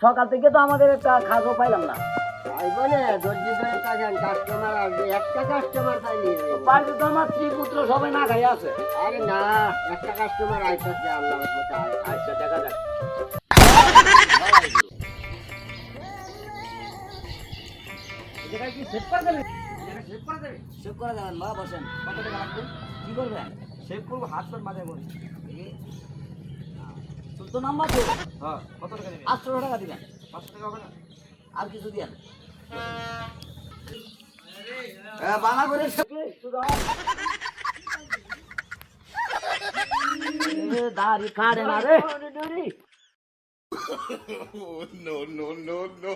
সকাল থেকে তো আমাদের একটা খাজও পাইলাম না। একটা কাস্টমার পাইনি। বাড়িতে তো আমার স্ত্রী পুত্র সবাই না খাই আছে। আরে না, একটা কাস্টমার আইতাছে, আল্লাহ আচ্ছা দেখা যাক। এটা কি সেভ করে দেবেন? সেভ করে দেবেন বা বসেন। কত টাকা লাগবে? কি করবেন? সেভ করবো, হাত তোর মাথায় বলি। তো নাম্বার তো হ্যাঁ, কত টাকা নেবেন? 800 টাকা দিবেন। 500 টাকা হবে না? আর কিছু দিয়েন। বানা করে দাড়ি কাটে না রে। No, no, no, no.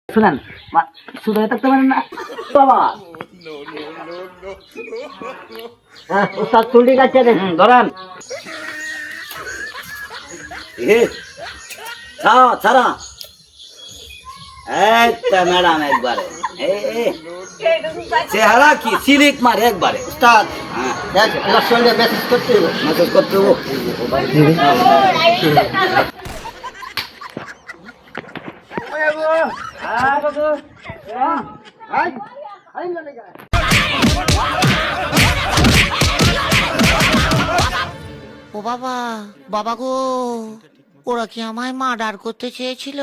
শুনেন শুধু থাকতে পারেন না বাবা। No, no, no, no. হ্যাঁ, ওস্তাদ চুলটি কাটছে রে। ধরেন ছাড়া একটা ম্যাডাম একবারে চেহারা কি সিলিক মারে একবারে। ওস্তাদ, দেখ, এবার সঙ্গে মেসেজ করতে হবে। মেসেজ করতে হবো। ও বাবা, বাবা গো, ওরা কি আমায় মার্ডার করতে চেয়েছিল?